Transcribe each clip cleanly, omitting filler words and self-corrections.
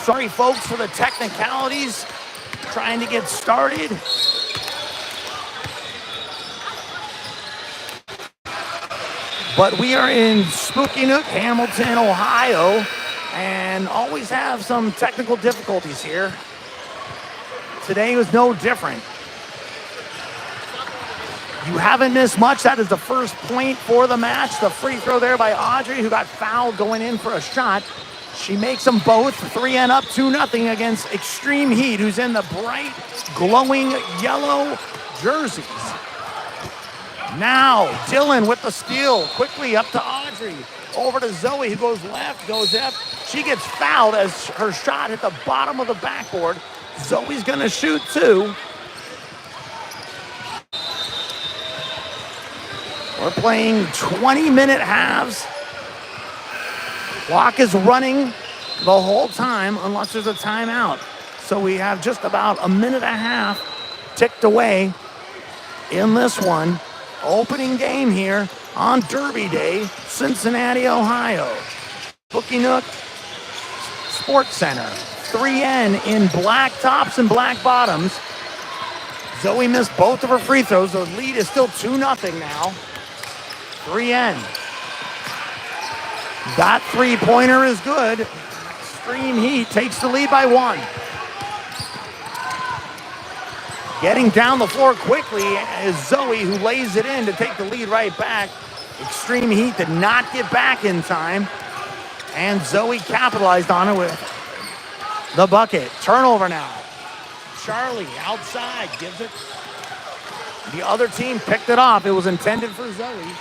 Sorry, folks, for the technicalities. Trying to get started. But we are in Spooky Nook, Hamilton, Ohio, and always have some technical difficulties here. Today was no different. You haven't missed much. That is the first point for the match. The free throw there by Audrey, who got fouled going in for a shot. She makes them both. 3N up 2-0 against Extreme Heat, who's in the bright, glowing yellow jerseys. Now, Dylan with the steal. Quickly up to Audrey. Over to Zoe, who goes left, goes up. She gets fouled as her shot hit the bottom of the backboard. Zoe's going to shoot two. We're playing 20-minute halves. Clock is running the whole time unless there's a timeout. So we have just about a minute and a half ticked away in this one. Opening game here on Derby Day, Cincinnati, Ohio. Spooky Nook Sports Center. 3N in black tops and black bottoms. Zoe missed both of her free throws. The lead is still 2-0 now. 3N. That three-pointer is good. Extreme Heat takes the lead by 1. Getting down the floor quickly is Zoe, who lays it in to take the lead right back. Extreme Heat did not get back in time. And Zoe capitalized on it with the bucket. Turnover now. Charlie outside gives it. The other team picked it off. It was intended for Zoe.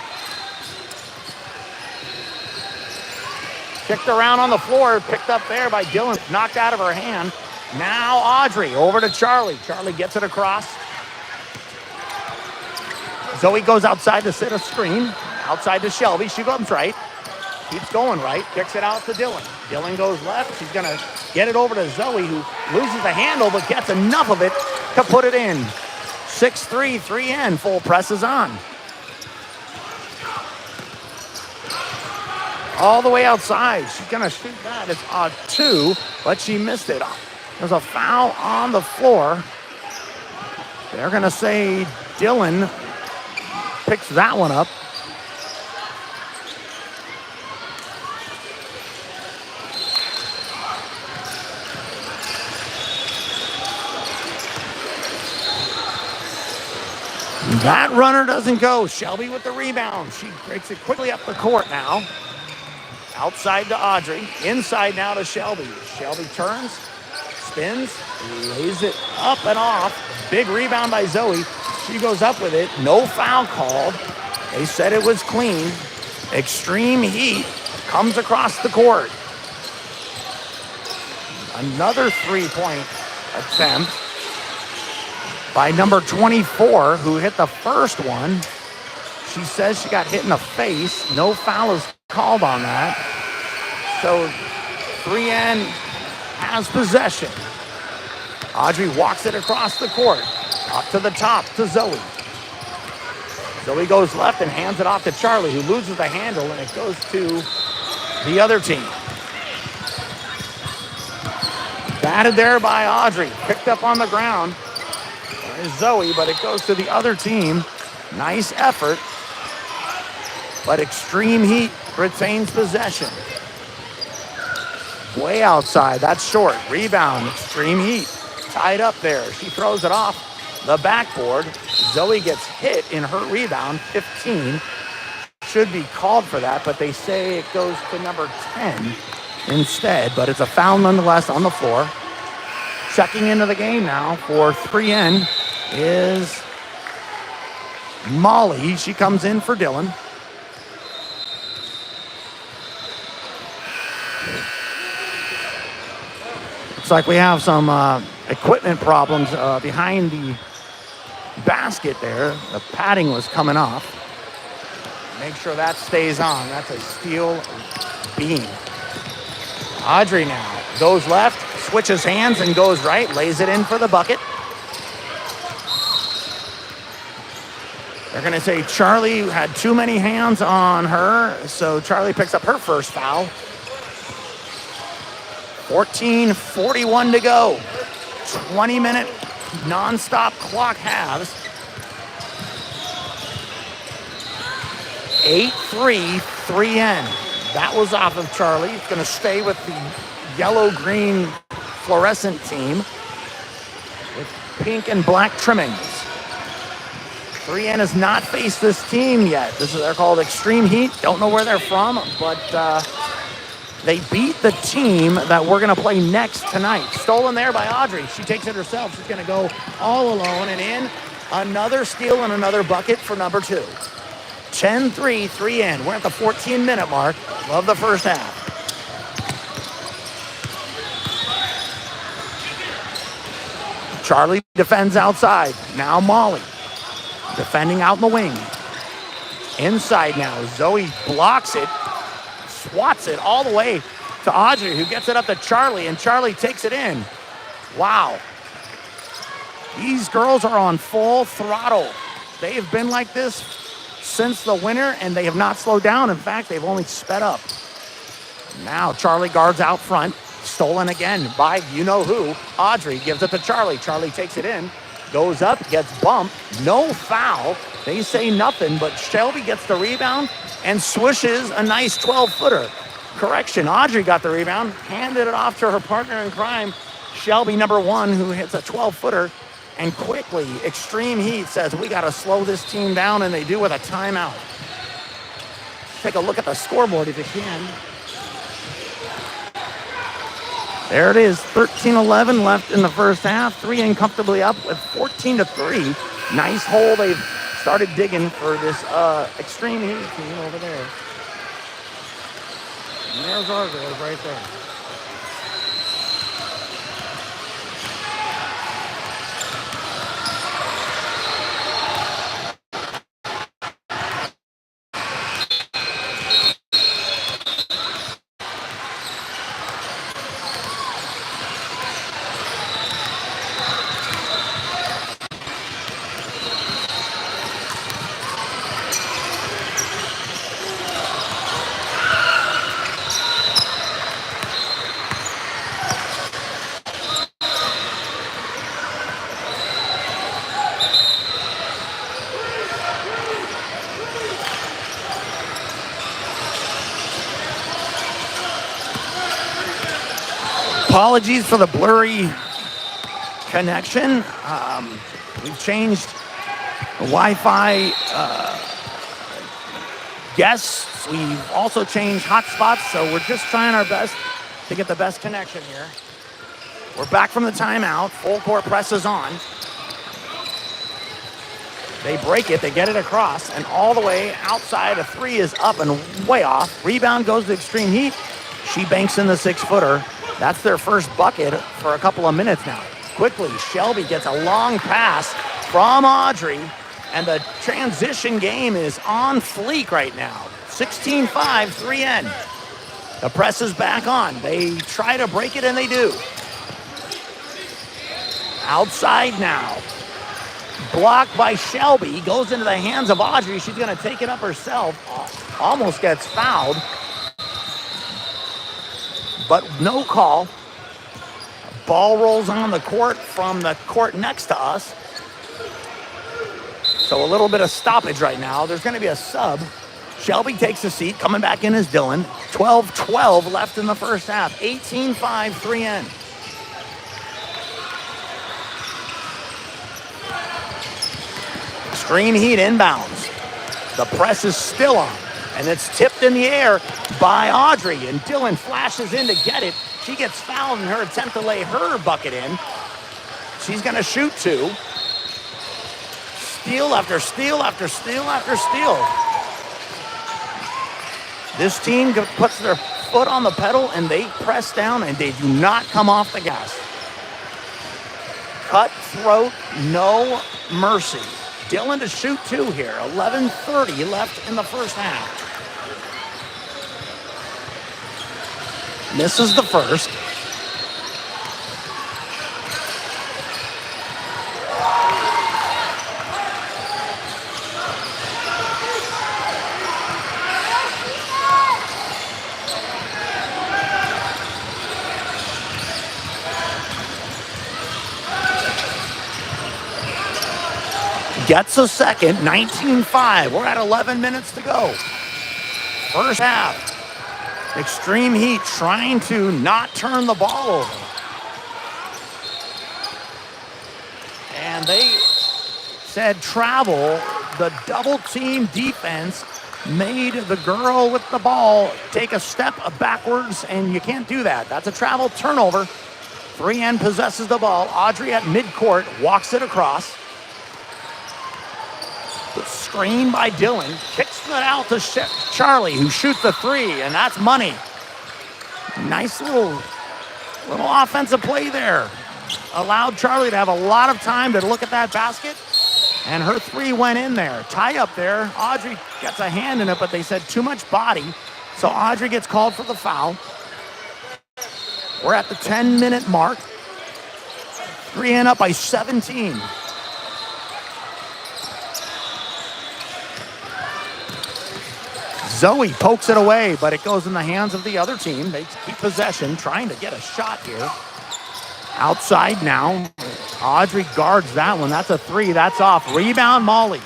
Kicked around on the floor, picked up there by Dylan, knocked out of her hand. Now Audrey over to Charlie. Charlie gets it across. Zoe goes outside to set a screen. Outside to Shelby. She goes right. Keeps going right. Kicks it out to Dylan. Dylan goes left. She's going to get it over to Zoe, who loses the handle but gets enough of it to put it in. 6-3, 3N. Full press is on. All the way outside. She's going to shoot that. It's a 2, but she missed it. There's a foul on the floor. They're going to say Dylan picks that one up. That runner doesn't go. Shelby with the rebound. She breaks it quickly up the court now. Outside to Audrey. Inside now to Shelby. Shelby turns, spins, lays it up and off. Big rebound by Zoe. She goes up with it. No foul called. They said it was clean. Extreme Heat comes across the court. Another three-point attempt by number 24, who hit the first one. She says she got hit in the face. No foul is called on that. So 3N has possession. Audrey walks it across the court. Up to the top to Zoe. Zoe goes left and hands it off to Charlie, who loses the handle, and it goes to the other team. Batted there by Audrey. Picked up on the ground. There is Zoe, but it goes to the other team. Nice effort. But Extreme Heat retains possession. Way outside. That's short. Rebound. Extreme Heat. Tied up there. She throws it off the backboard. Zoe gets hit in her rebound. 15. Should be called for that, but they say it goes to number 10 instead. But it's a foul nonetheless on the floor. Checking into the game now for 3N is Molly. She comes in for Dylan. Looks like we have some equipment problems behind the basket there. The padding was coming off. Make sure that stays on. That's a steel beam. Audrey now goes left, switches hands and goes right, lays it in for the bucket. They're going to say Charlie had too many hands on her, so Charlie picks up her first foul. 14:41 to go. 20-minute nonstop clock halves. 8-3, 3N. That was off of Charlie. It's going to stay with the yellow-green fluorescent team with pink and black trimmings. 3N has not faced this team yet. They're called Extreme Heat. Don't know where they're from, but they beat the team that we're going to play next tonight. Stolen there by Audrey. She takes it herself. She's going to go all alone and in. Another steal and another bucket for number 2. 10-3, 3N. We're at the 14-minute mark. Love the first half. Charlie defends outside. Now Molly defending out in the wing. Inside now. Zoe blocks it. Swats it all the way to Audrey, who gets it up to Charlie, and Charlie takes it in. Wow. These girls are on full throttle. They've been like this since the winter, and they have not slowed down. In fact, they've only sped up. Now Charlie guards out front. Stolen again by you-know-who. Audrey gives it to Charlie. Charlie takes it in. Goes up, gets bumped. No foul. They say nothing, but Shelby gets the rebound and swishes a nice 12-footer. Correction, Audrey got the rebound, handed it off to her partner in crime, Shelby, number 1, who hits a 12-footer. And quickly, Extreme Heat says, we got to slow this team down, and they do with a timeout. Take a look at the scoreboard if you can. There it is, 13-11 left in the first half. 3N comfortably up with 14-3. Nice hole they've started digging for this Extreme Heat team over there. And there's our girls right there. Apologies for the blurry connection. We've changed the Wi-Fi guests. We've also changed hotspots, so we're just trying our best to get the best connection here. We're back from the timeout. Full court press is on. They break it, they get it across, and all the way outside. A 3 is up and way off. Rebound goes to Extreme Heat. She banks in the 6-footer. That's their first bucket for a couple of minutes now. Quickly, Shelby gets a long pass from Audrey, and the transition game is on fleek right now. 16-5, 3N. The press is back on. They try to break it, and they do. Outside now. Blocked by Shelby. Goes into the hands of Audrey. She's going to take it up herself. Almost gets fouled. But no call. Ball rolls on the court from the court next to us. So a little bit of stoppage right now. There's going to be a sub. Shelby takes a seat. Coming back in is Dylan. 12-12 left in the first half. 18-5, 3N. Extreme Heat inbounds. The press is still on. And it's tipped in the air by Audrey. And Dylan flashes in to get it. She gets fouled in her attempt to lay her bucket in. She's going to shoot 2. Steal after steal after steal after steal. This team puts their foot on the pedal and they press down and they do not come off the gas. Cutthroat, no mercy. Dylan to shoot 2 here. 11:30 left in the first half. Misses the first. gets a second, 19-5. We're at 11 minutes to go. First half. Extreme Heat trying to not turn the ball over. And they said travel, the double team defense made the girl with the ball take a step backwards, and you can't do that. That's a travel turnover. 3N possesses the ball. Audrey at midcourt walks it across. The screen by Dylan. Kicks it out to Charlie, who shoots the three, and that's money. Nice little offensive play there. Allowed Charlie to have a lot of time to look at that basket, and her three went in there. Tie up there. Audrey gets a hand in it, but they said too much body, so Audrey gets called for the foul. We're at the 10-minute mark. 3N up by 17. Zoe pokes it away, but it goes in the hands of the other team. They keep possession, trying to get a shot here. Outside now. Audrey guards that one. That's a three. That's off. Rebound, Molly.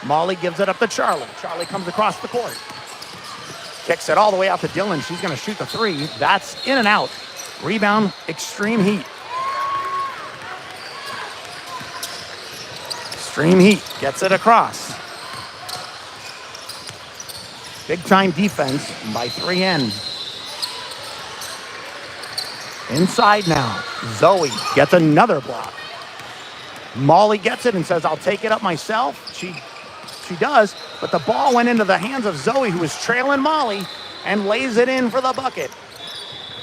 Molly gives it up to Charlie. Charlie comes across the court. Kicks it all the way out to Dylan. She's going to shoot the three. That's in and out. Rebound, Extreme Heat. Extreme Heat gets it across. Big time defense by 3N. Inside now. Zoe gets another block. Molly gets it and says, I'll take it up myself. She does, but the ball went into the hands of Zoe, who was trailing Molly, and lays it in for the bucket.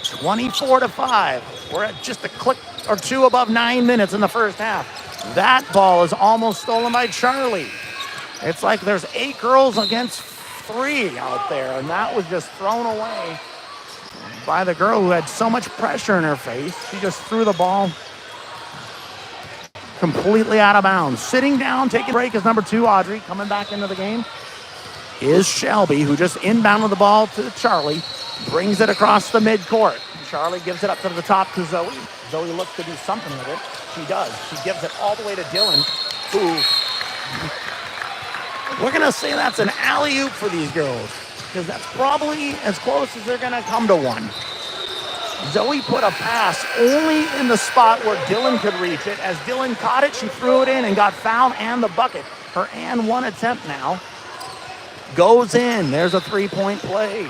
24-5. We're at just a click or two above 9 minutes in the first half. That ball is almost stolen by Charlie. It's like there's 8 girls against 3 out there, and that was just thrown away by the girl who had so much pressure in her face. She just threw the ball completely out of bounds. Sitting down, taking a break is number 2, Audrey. Coming back into the game is Shelby, who just inbounded the ball to Charlie. Brings it across the midcourt. Charlie gives it up to the top to Zoe. Zoe looks to do something with it. She does. She gives it all the way to Dylan, who, we're going to say that's an alley-oop for these girls, because that's probably as close as they're going to come to one. Zoe put a pass only in the spot where Dylan could reach it. As Dylan caught it, she threw it in and got fouled and the bucket. Her and one attempt now goes in. There's a three-point play.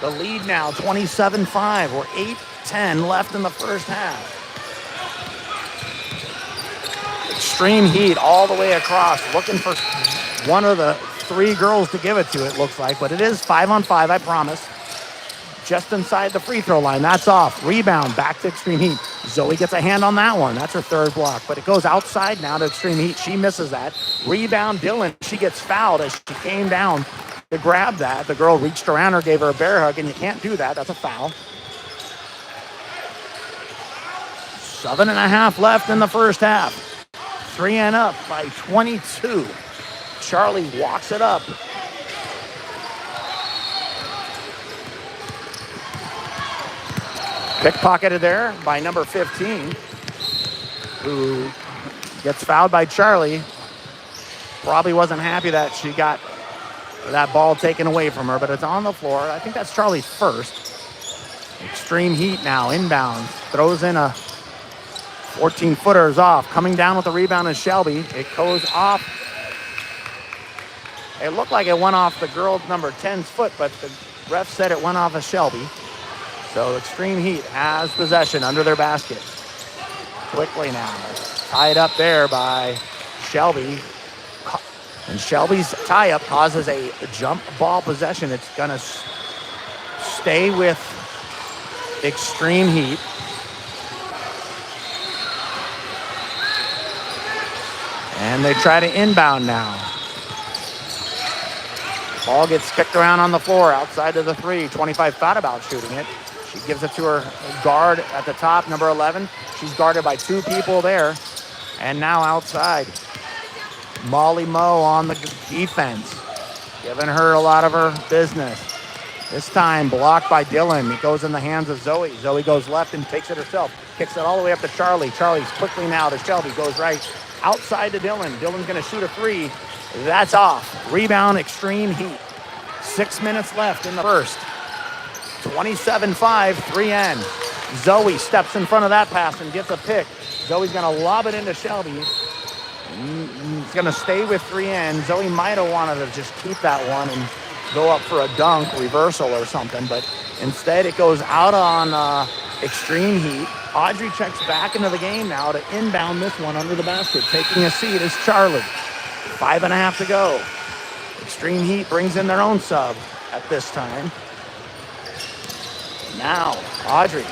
The lead now, 27-5. We're 8-10 left in the first half. Extreme Heat all the way across, looking for one of the 3 girls to give it to, it looks like. But it is 5-on-5, I promise. Just inside the free throw line. That's off. Rebound, back to Extreme Heat. Zoe gets a hand on that one. That's her 3rd block. But it goes outside now to Extreme Heat. She misses that. Rebound, Dylan. She gets fouled as she came down to grab that. The girl reached around her, gave her a bear hug, and you can't do that. That's a foul. 7.5 left in the first half. 3N up by 22. Charlie walks it up. Pickpocketed there by number 15, who gets fouled by Charlie. Probably wasn't happy that she got that ball taken away from her, but it's on the floor. I think that's Charlie's first. Extreme Heat now, inbound. Throws in a 14-footer is off. Coming down with the rebound is Shelby. It goes off. It looked like it went off the girl number 10's foot, but the ref said it went off of Shelby. So Extreme Heat has possession under their basket. Quickly now. Tied up there by Shelby. And Shelby's tie-up causes a jump ball possession. It's going to stay with Extreme Heat. And they try to inbound now. Ball gets kicked around on the floor outside of the 3. 25 thought about shooting it. She gives it to her guard at the top, number 11. She's guarded by 2 people there. And now outside. Molly Moe on the defense, giving her a lot of her business. This time blocked by Dylan. It goes in the hands of Zoe. Zoe goes left and takes it herself. Kicks it all the way up to Charlie. Charlie's quickly now to Shelby. Goes right. outside to Dillon. Dillon's going to shoot a three. That's off. Rebound, Extreme Heat. 6 minutes left in the first. 27-5, 3N. Zoe steps in front of that pass and gets a pick. Zoe's going to lob it into Shelby. It's going to stay with 3N. Zoe might have wanted to just keep that one and go up for a dunk, reversal or something, but instead it goes out on Extreme Heat. Audrey checks back into the game now to inbound this one under the basket. Taking a seat is Charlie. 5.5 to go. Extreme Heat brings in their own sub at this time. Now, Audrey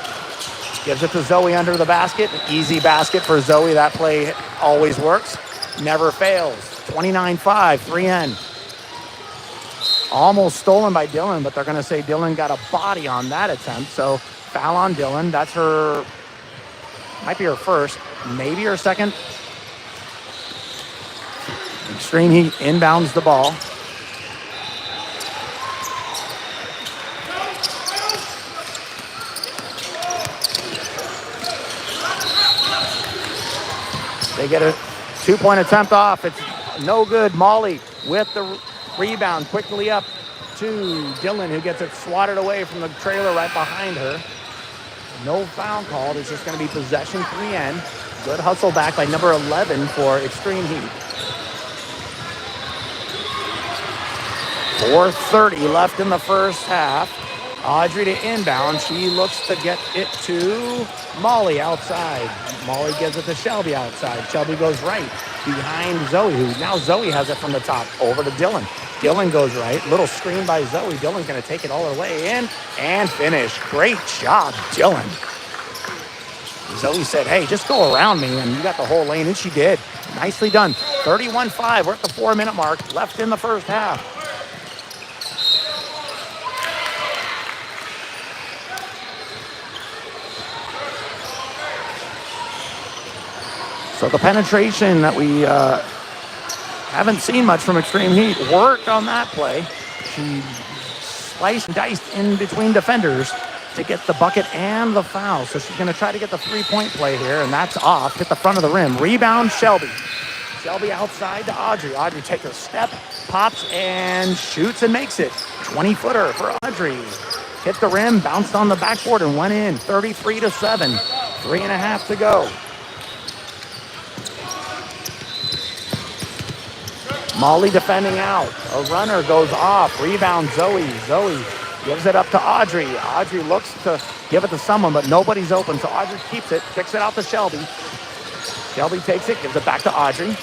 gives it to Zoe under the basket. An easy basket for Zoe. That play always works. Never fails. 29-5, 3N. Almost stolen by Dillon, but they're going to say Dillon got a body on that attempt. So foul on Dillon. That's her, might be her first, maybe her second. Extreme Heat inbounds the ball. They get a 2-point attempt off. It's no good. Molly with the rebound quickly up to Dillon, who gets it swatted away from the trailer right behind her. No foul called. It's just going to be possession 3N. Good hustle back by number 11 for Extreme Heat. 4:30 left in the first half. Audrey to inbound. She looks to get it to Molly outside. Molly gives it to Shelby outside. Shelby goes right behind Zoe, who now Zoe has it from the top over to Dillon. Dillon goes right. Little screen by Zoe. Dillon's going to take it all the way in and finish. Great job, Dillon. Zoe said, hey, just go around me, and you got the whole lane, and she did. Nicely done. 31-5. We're at the 4-minute mark left in the first half. So the penetration that we haven't seen much from Extreme Heat worked on that play. She sliced and diced in between defenders to get the bucket and the foul. So she's going to try to get the 3-point play here, and that's off. Hit the front of the rim. Rebound, Shelby. Shelby outside to Audrey. Audrey takes a step, pops, and shoots and makes it. 20-footer for Audrey. Hit the rim, bounced on the backboard, and went in. 33-7. 3.5 to go. Molly defending out. A runner goes off. Rebound, Zoe. Zoe gives it up to Audrey. Audrey looks to give it to someone, but nobody's open, so Audrey keeps it, kicks it out to Shelby. Shelby takes it, gives it back to Audrey.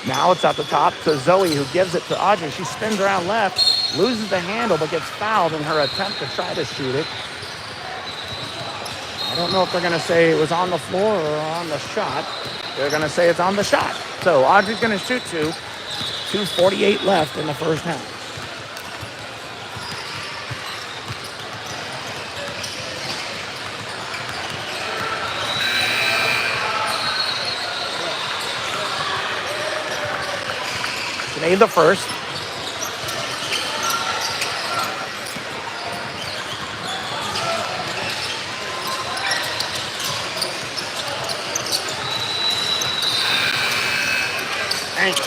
Now it's at the top to Zoe, who gives it to Audrey. She spins around left, loses the handle, but gets fouled in her attempt to try to shoot it. I don't know if they're going to say it was on the floor or on the shot. They're going to say it's on the shot. So Audrey's going to shoot two. 2:48 left in the first half. Today the first. Thanks.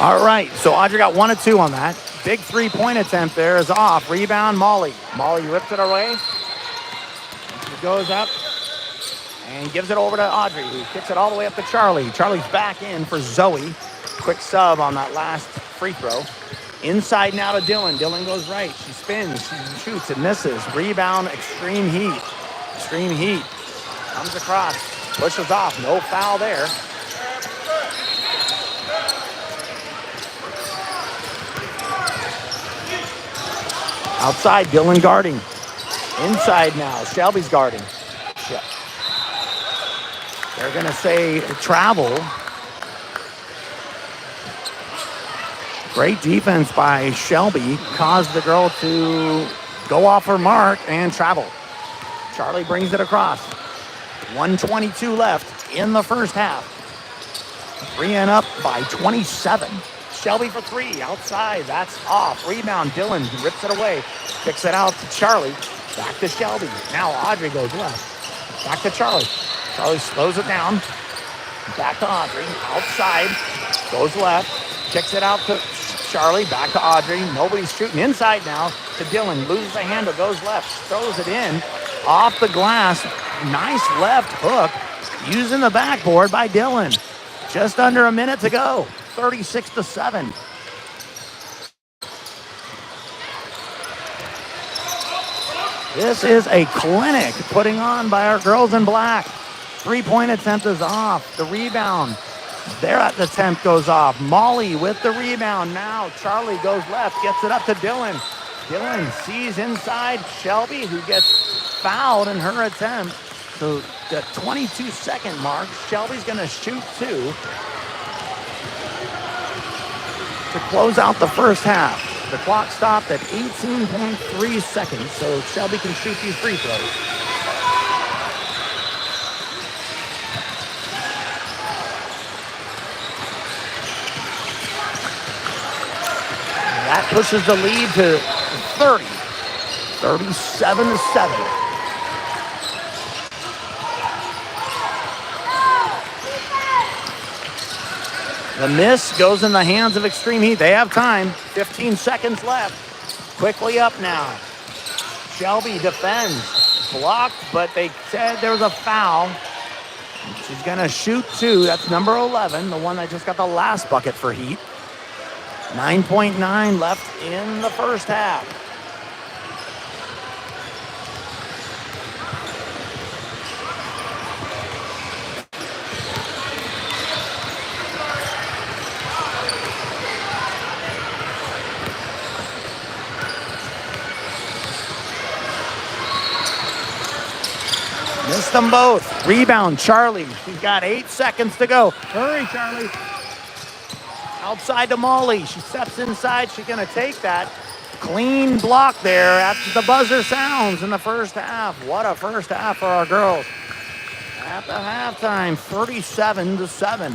All right, so Audrey got 1 of 2 on that. Big 3-point attempt there is off. Rebound, Molly. Molly rips it away. She goes up and gives it over to Audrey, who kicks it all the way up to Charlie. Charlie's back in for Zoe. Quick sub on that last free throw. Inside now to Dillon. Dillon goes right. She spins. She shoots and misses. Rebound, Extreme Heat. Extreme Heat comes across. Pushes off. No foul there. Outside, Dillon guarding. Inside now, Shelby's guarding. They're going to say travel. Great defense by Shelby caused the girl to go off her mark and travel. Charlie brings it across. 1:22 left in the first half. 3N up by 27. Shelby for 3, outside, that's off. Rebound, Dillon rips it away, kicks it out to Charlie, back to Shelby. Now Audrey goes left, back to Charlie. Charlie slows it down. Back to Audrey. Outside. Goes left. Kicks it out to Charlie. Back to Audrey. Nobody's shooting. Inside now to Dylan. Loses the handle. Goes left. Throws it in. Off the glass. Nice left hook. Using the backboard by Dylan. Just under a minute to go. 36-7. This is a clinic putting on by our girls in black. 3-point attempt is off. The rebound. Their attempt goes off. Molly with the rebound. Now Charlie goes left. Gets it up to Dylan. Dylan sees inside Shelby, who gets fouled in her attempt. So the 22-second mark, Shelby's going to shoot two to close out the first half. The clock stopped at 18.3 seconds, so Shelby can shoot these free throws. That pushes the lead to 30, 37-7. The miss goes in the hands of Extreme Heat. They have time. 15 seconds left. Quickly up now. Shelby defends. Blocked, but they said there was a foul. She's going to shoot two. That's number 11, the one that just got the last bucket for Heat. 9.9 left in the first half. Missed them both. Rebound, Charlie. She's got 8 seconds to go. Hurry, Charlie. Outside to Molly. She steps inside. She's going to take that. Clean block there after the buzzer sounds in the first half. What a first half for our girls. At the halftime, 37-7.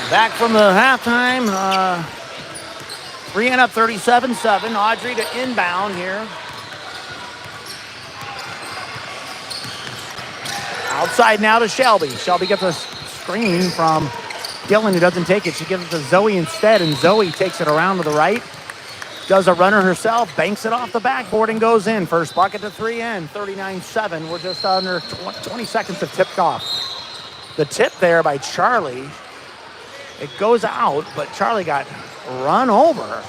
Back from the halftime, 3 and up, 37-7. Audrey to inbound here. Outside now to Shelby. Shelby gets a screen from Gillen, who doesn't take it. She gives it to Zoe instead, and Zoe takes it around to the right. Does a runner herself, banks it off the backboard and goes in. First bucket to 3N, 39-7. We're just under 20 seconds of tipped off. The tip there by Charlie. It goes out, but Charlie got run over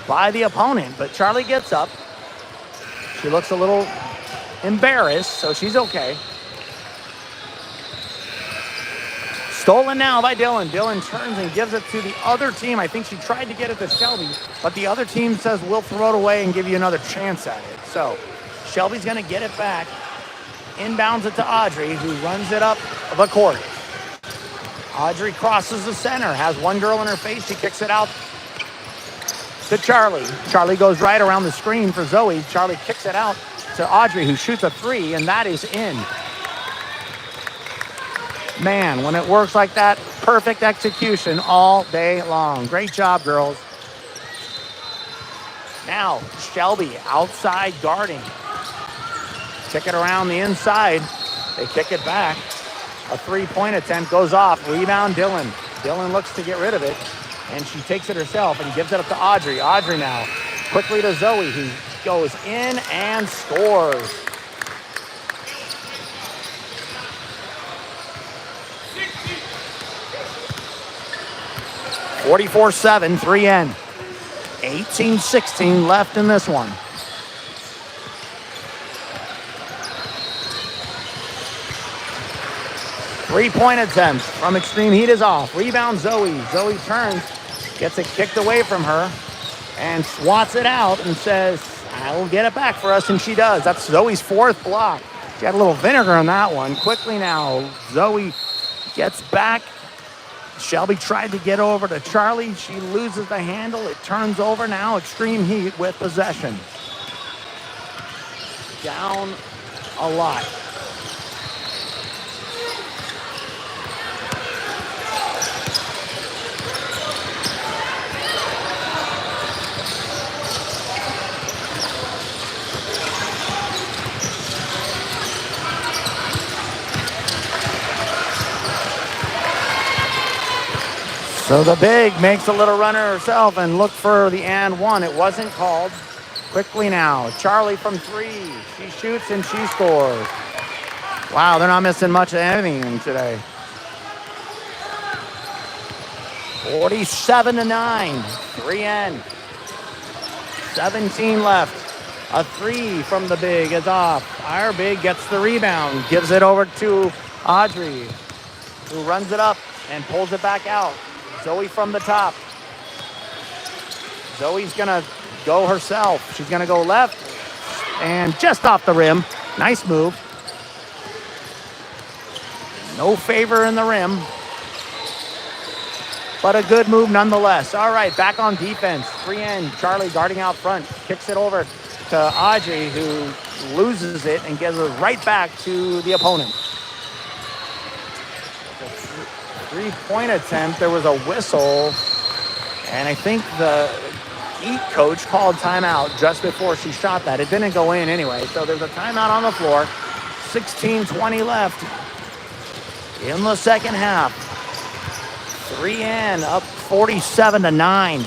by the opponent. But Charlie gets up. She looks a little embarrassed, so she's okay. Stolen now by Dylan. Dylan turns and gives it to the other team. I think she tried to get it to Shelby, but the other team says, we'll throw it away and give you another chance at it. So Shelby's going to get it back. Inbounds it to Audrey, who runs it up the court. Audrey crosses the center, has one girl in her face. She kicks it out to Charlie. Charlie goes right around the screen for Zoe. Charlie kicks it out to Audrey, who shoots a three, and that is in. Man, when it works like that, perfect execution all day long. Great job, girls. Now, Shelby outside guarding. Kick it around the inside. They kick it back. A three-point attempt goes off. Rebound, Dylan. Dylan looks to get rid of it, and she takes it herself and gives it up to Audrey. Audrey now quickly to Zoe, who goes in and scores. 44-7, 3N. 18-16 left in this one. Three-point attempt from Extreme Heat is off. Rebound Zoe. Zoe turns, gets it kicked away from her, and swats it out and says, I will get it back for us, and she does. That's Zoe's fourth block. She had a little vinegar on that one. Quickly now, Zoe gets back. Shelby tried to get over to Charlie. She loses the handle. It turns over now. Extreme Heat with possession. Down a lot. So the big makes a little runner herself and look for the and one. It wasn't called. Quickly now, Charlie from three. She shoots and she scores. Wow, they're not missing much of anything today. 47-9, 3N. 17 left. A three from the big is off. Our big gets the rebound, gives it over to Audrey, who runs it up and pulls it back out. Zoe from the top. Zoe's gonna go herself. She's gonna go left and just off the rim. Nice move. No favor in the rim, but a good move nonetheless. All right, back on defense. 3N, Charlie guarding out front. Kicks it over to Audrey, who loses it and gives it right back to the opponent. Three-point attempt, there was a whistle, and I think the Heat coach called timeout just before she shot that. It didn't go in anyway, so there's a timeout on the floor. 16:20 left in the second half. 3N up 47-9.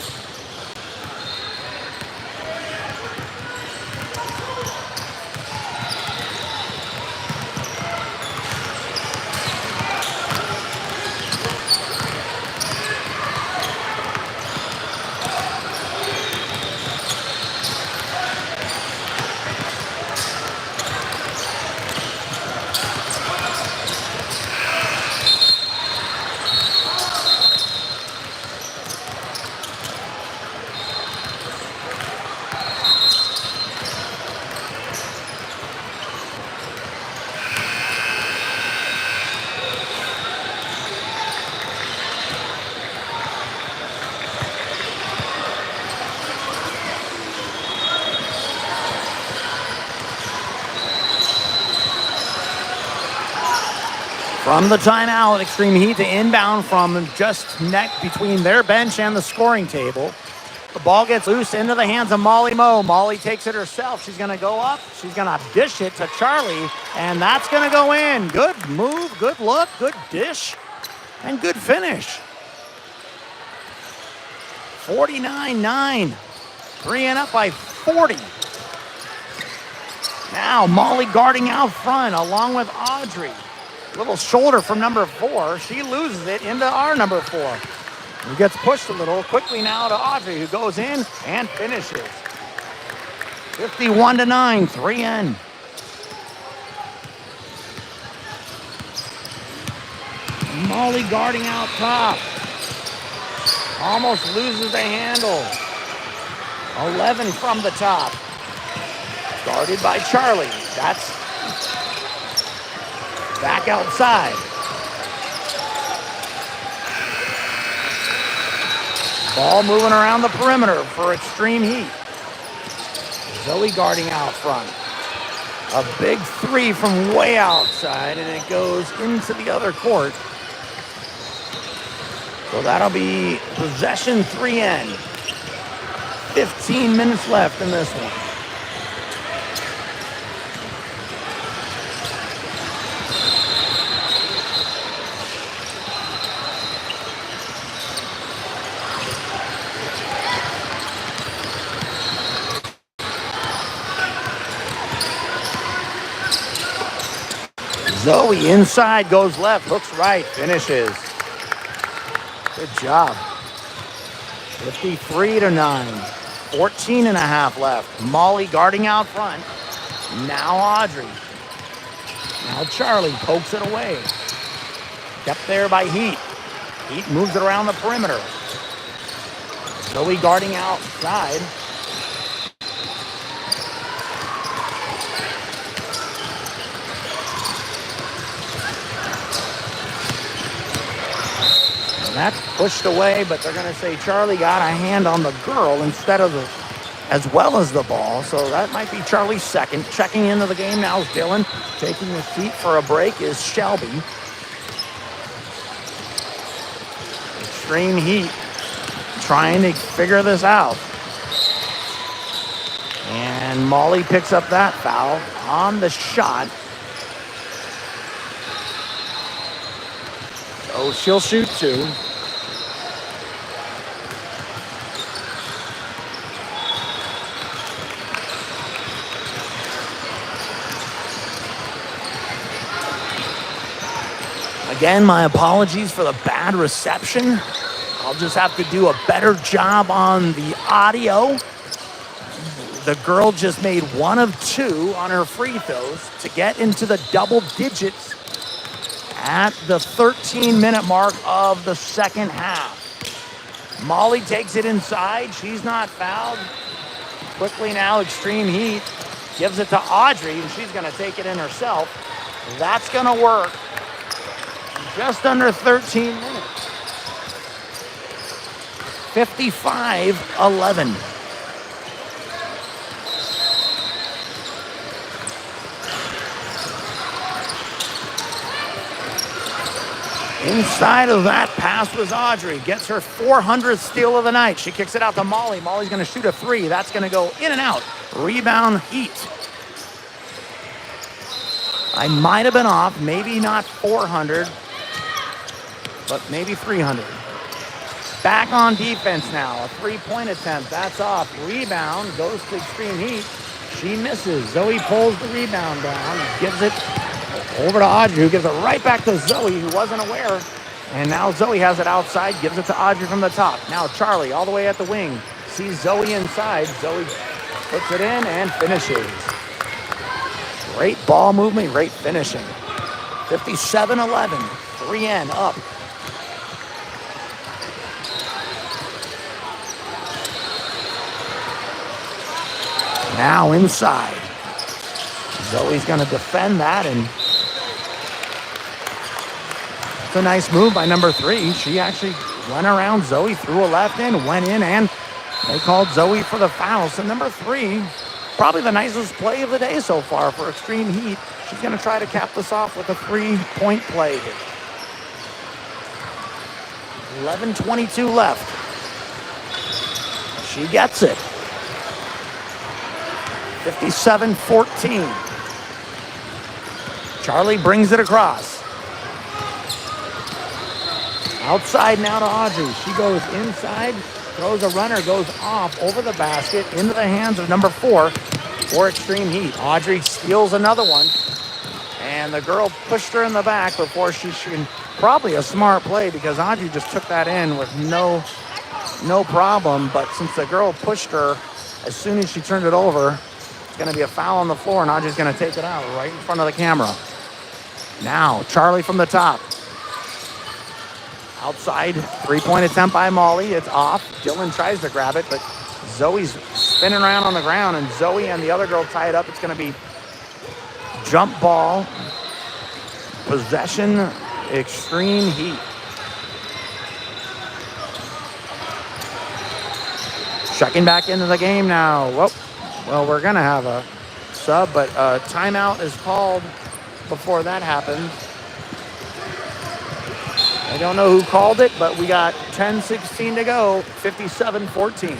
From the timeout, Extreme Heat to inbound from just neck between their bench and the scoring table. ball gets loose into the hands of Molly Moe. Molly takes it herself. She's going to go up. She's going to dish it to Charlie, and that's going to go in. Good move, good look, good dish, and good finish. 49-9. 3N up by 40. Now Molly guarding out front along with Audrey. Little shoulder from number 4. She loses it into our number 4. Who gets pushed a little quickly now to Audrey, who goes in and finishes. 51-9, 3N. Molly guarding out top. Almost loses the handle. 11 from the top. Guarded by Charlie. That's back outside. Ball moving around the perimeter for Extreme Heat. Zoe guarding out front. A big 3 from way outside, and it goes into the other court. So that'll be possession 3N. 15 minutes left in this one. Zoe inside, goes left, hooks right, finishes. Good job. 53-9. 14 and a half left. Molly guarding out front. Now Audrey. Now Charlie pokes it away. Kept there by Heat. Heat moves it around the perimeter. Zoe guarding outside. That's pushed away, but they're going to say Charlie got a hand on the girl instead of as well as the ball. So that might be Charlie's second. Checking into the game now is Dylan. Taking the seat for a break is Shelby. Extreme Heat trying to figure this out. And Molly picks up that foul on the shot. So she'll shoot 2. Again, my apologies for the bad reception. I'll just have to do a better job on the audio. The girl just made 1 of 2 on her free throws to get into the double digits at the 13-minute mark of the second half. Molly takes it inside. She's not fouled. Quickly now, Extreme Heat gives it to Audrey, and she's going to take it in herself. That's going to work. Just under 13 minutes. 55-11. Inside of that pass was Audrey. Gets her 400th steal of the night. She kicks it out to Molly. Molly's going to shoot a 3. That's going to go in and out. Rebound Heat. I might have been off. Maybe not 400, but maybe 300. Back on defense now. A 3-point attempt. That's off. Rebound goes to Extreme Heat. She misses. Zoe pulls the rebound down. Gives it over to Audrey, who gives it right back to Zoe, who wasn't aware. And now Zoe has it outside, gives it to Audrey from the top. Now Charlie, all the way at the wing, sees Zoe inside. Zoe puts it in and finishes. Great ball movement, great finishing. 57-11, 3N up. Now inside. Zoe's going to defend that, and it's a nice move by number 3. She actually went around Zoe, threw a left in, went in, and they called Zoe for the foul. So number 3, probably the nicest play of the day so far for Extreme Heat. She's going to try to cap this off with a 3-point play here. 11:22 left. She gets it. 57-14. Charlie brings it across. Outside now to Audrey. She goes inside, throws a runner, goes off over the basket into the hands of number 4 for Extreme Heat. Audrey steals another one, and the girl pushed her in the back before she should. Probably a smart play because Audrey just took that in with no problem. But since the girl pushed her, as soon as she turned it over, it's going to be a foul on the floor, and Audrey's going to take it out right in front of the camera. Now, Charlie from the top. Outside, three-point attempt by Molly. It's off. Dylan tries to grab it, but Zoe's spinning around on the ground, and Zoe and the other girl tie it up. It's going to be jump ball, possession, Extreme Heat. Checking back into the game now. Well, we're going to have a sub, but timeout is called before that happens. I don't know who called it, but we got 10:16 to go, 57-14.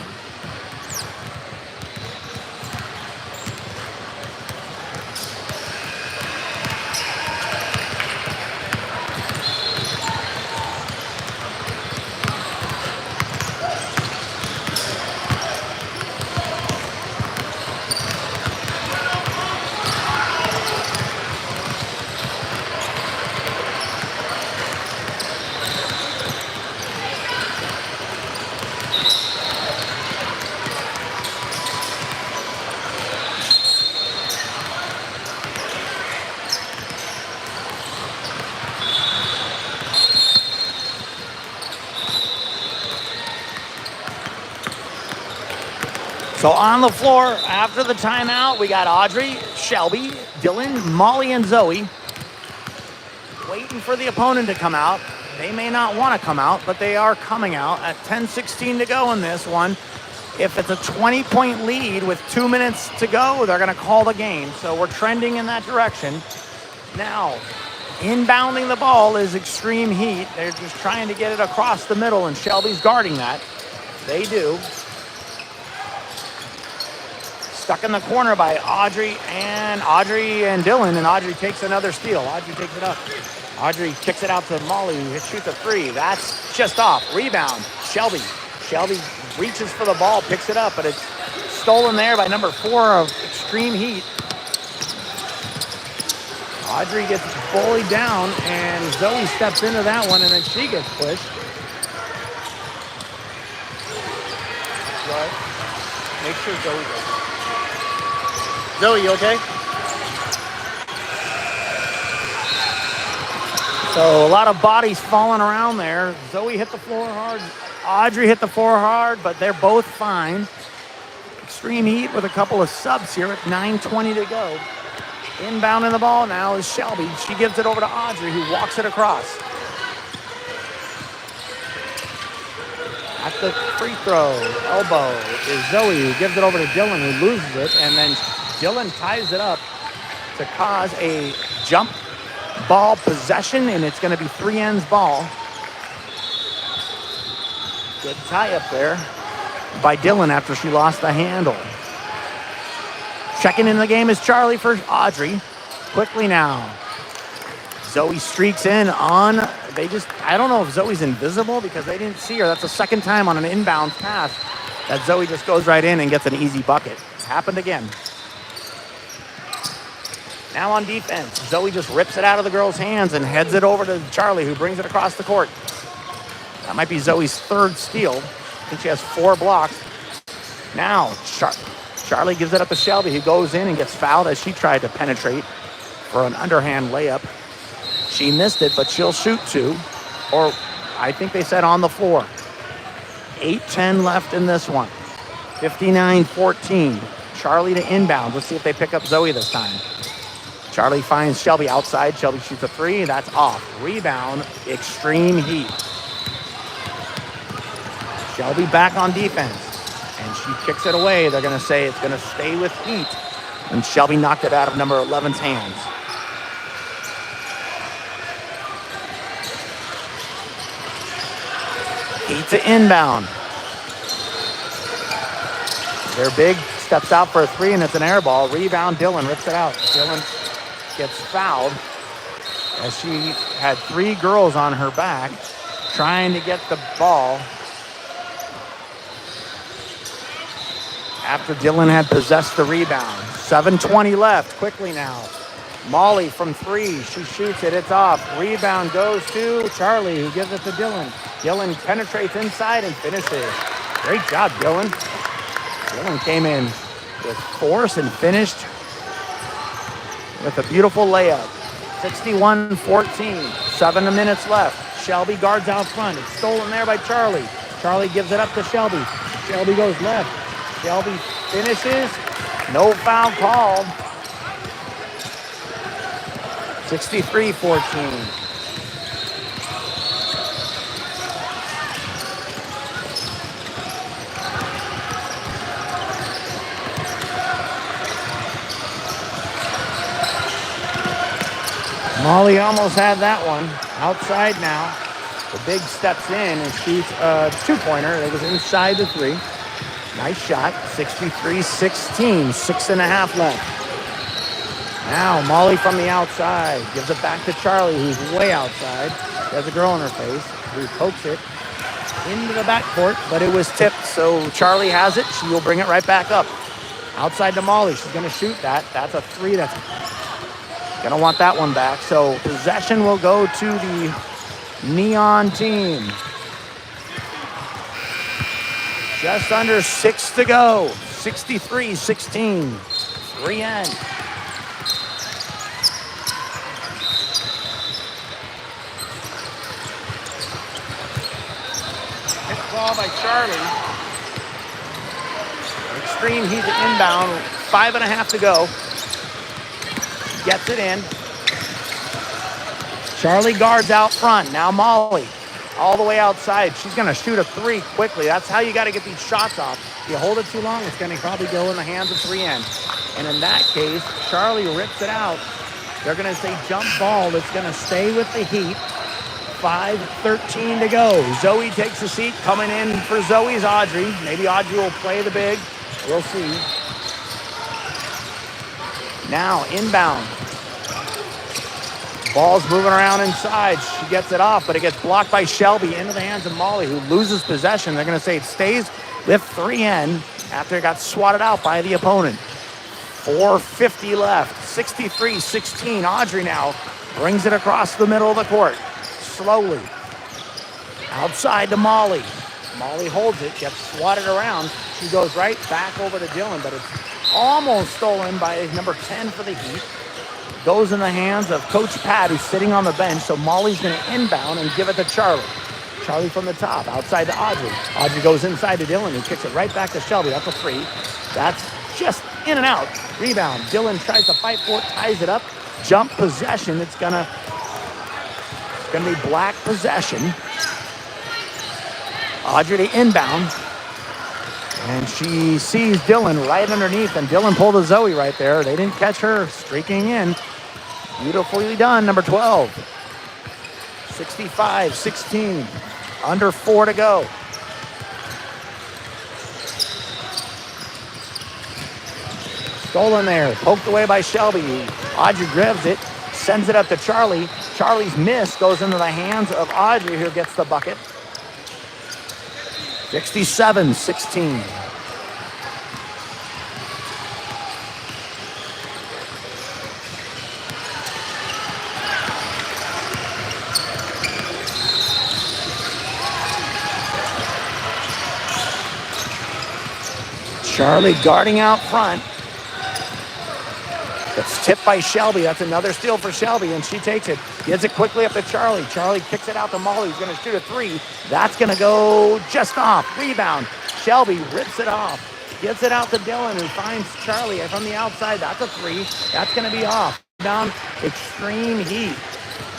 So on the floor after the timeout, we got Audrey, Shelby, Dylan, Molly, and Zoe waiting for the opponent to come out. They may not want to come out, but they are coming out at 10:16 to go in this one. If it's a 20-point lead with 2 minutes to go, they're going to call the game. So we're trending in that direction. Now, inbounding the ball is Extreme Heat. They're just trying to get it across the middle, and Shelby's guarding that. They do. Stuck in the corner by Audrey and Dylan, and Audrey takes another steal. Audrey takes it up. Audrey kicks it out to Molly, who shoots a three. That's just off. Rebound, Shelby. Shelby reaches for the ball, picks it up, but it's stolen there by number 4 of Extreme Heat. Audrey gets bullied down, and Zoe steps into that one, and then she gets pushed. What? Make sure Zoe goes. Zoe, you okay? So a lot of bodies falling around there. Zoe hit the floor hard. Audrey hit the floor hard, but they're both fine. Extreme Heat with a couple of subs here at 9:20 to go. Inbounding the ball now is Shelby. She gives it over to Audrey, who walks it across. At the free throw, elbow is Zoe, who gives it over to Dylan, who loses it, and then Dylan ties it up to cause a jump ball possession, and it's going to be 3 ends ball. Good tie up there by Dylan after she lost the handle. Checking in the game is Charlie for Audrey. Quickly now. Zoe streaks in on, I don't know if Zoe's invisible because they didn't see her. That's the second time on an inbound pass that Zoe just goes right in and gets an easy bucket. Happened again. Now on defense, Zoe just rips it out of the girl's hands and heads it over to Charlie, who brings it across the court. That might be Zoe's 3rd steal. I think she has 4 blocks. Now, Charlie gives it up to Shelby, who goes in and gets fouled as she tried to penetrate for an underhand layup. She missed it, but she'll shoot 2. Or I think they said on the floor. 8:10 left in this one. 59-14. Charlie to inbound. Let's see if they pick up Zoe this time. Charlie finds Shelby outside. Shelby shoots a 3. That's off. Rebound, Extreme Heat. Shelby back on defense. And she kicks it away. They're going to say it's going to stay with Heat. And Shelby knocked it out of number 11's hands. Heat to inbound. Their big steps out for a three, and it's an air ball. Rebound, Dillon rips it out. Dillon gets fouled as she had three girls on her back trying to get the ball after Dillon had possessed the rebound. 7:20 left, quickly now. Molly from three, she shoots it, it's off. Rebound goes to Charlie, who gives it to Dillon. Dillon penetrates inside and finishes. Great job, Dillon. Dillon came in with force and finished with a beautiful layup. 61-14, 7 minutes left. Shelby guards out front. It's stolen there by Charlie. Charlie gives it up to Shelby. Shelby goes left. Shelby finishes. No foul called. 63-14. Molly almost had that one. Outside now. The big steps in and shoots a two-pointer. It was inside the three. Nice shot. 63-16. 6.5 left. Now Molly from the outside. Gives it back to Charlie, who's way outside. She has a girl in her face. Who pokes it into the backcourt, but it was tipped. So Charlie has it. She will bring it right back up. Outside to Molly. She's going to shoot that. That's a three. That's going to want that one back. So possession will go to the Neon team. Just under 6 to go. 63-16. 3N. Hit ball by Charlie. Extreme heat to inbound. 5.5 to go. Gets it in. Charlie guards out front. Now Molly all the way outside. She's going to shoot a three quickly. That's how you got to get these shots off. If you hold it too long, it's going to probably go in the hands of 3N. And in that case, Charlie rips it out. They're going to say jump ball. It's going to stay with the Heat. 5:13 to go. Zoe takes a seat. Coming in for Zoe's Audrey. Maybe Audrey will play the big. We'll see. Now inbound. Ball's moving around inside. She gets it off, but it gets blocked by Shelby into the hands of Molly, who loses possession. They're going to say it stays with 3N after it got swatted out by the opponent. 4:50 left. 63-16. Audrey now brings it across the middle of the court. Slowly. Outside to Molly. Molly holds it, gets swatted around. She goes right back over to Dillon, but it's almost stolen by number 10 for the Heat. Goes in the hands of Coach Pat, who's sitting on the bench. So Molly's going to inbound and give it to Charlie. Charlie from the top, outside to Audrey. Audrey goes inside to Dillon, who kicks it right back to Shelby. That's a three. That's just in and out. Rebound. Dillon tries to fight for it, ties it up. Jump possession. It's gonna be black possession. Audrey to inbound. And she sees Dillon right underneath, and Dillon pulled a Zoe right there. They didn't catch her streaking in. Beautifully done, number 12. 65-16. Under 4 to go. Stolen there, poked away by Shelby. Audrey grabs it, sends it up to Charlie. Charlie's miss goes into the hands of Audrey, who gets the bucket. 67-16. Charlie guarding out front. It's tipped by Shelby. That's another steal for Shelby, and she takes it. Gives it quickly up to Charlie. Charlie kicks it out to Molly. He's going to shoot a three. That's going to go just off. Rebound. Shelby rips it off. Gives it out to Dillon, who finds Charlie from the outside. That's a three. That's going to be off. Down. Extreme heat.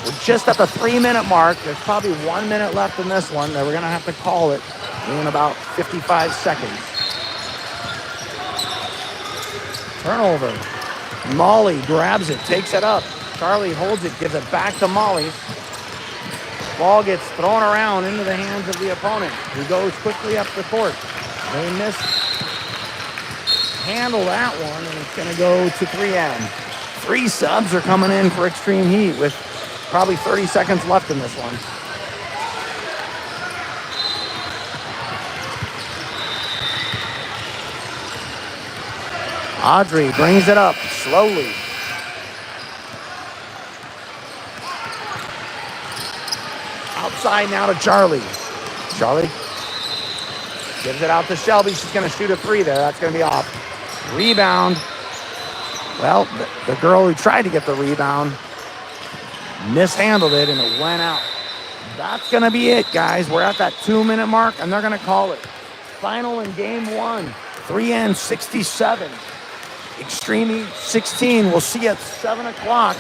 We're just at the 3-minute mark. There's probably 1 minute left in this one. We're going to have to call it in about 55 seconds. Turnover. Molly grabs it, takes it up. Charlie holds it, gives it back to Molly. Ball gets thrown around into the hands of the opponent, who goes quickly up the court. They miss handle that one, and it's going to go to 3N. 3 subs are coming in for Extreme Heat with probably 30 seconds left in this one. Audrey brings it up slowly. Outside now to Charlie. Charlie gives it out to Shelby. She's going to shoot a 3 there. That's going to be off. Rebound. Well, the girl who tried to get the rebound mishandled it, and it went out. That's going to be it, guys. We're at that 2-minute mark, and they're going to call it. Final in game 1. 3N 67. Extreme Heat 16. We'll see you at 7 o'clock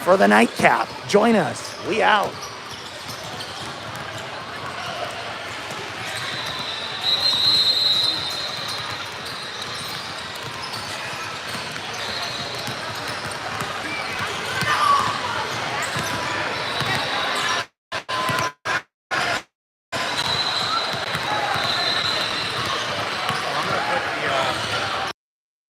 for the nightcap. Join us. We out.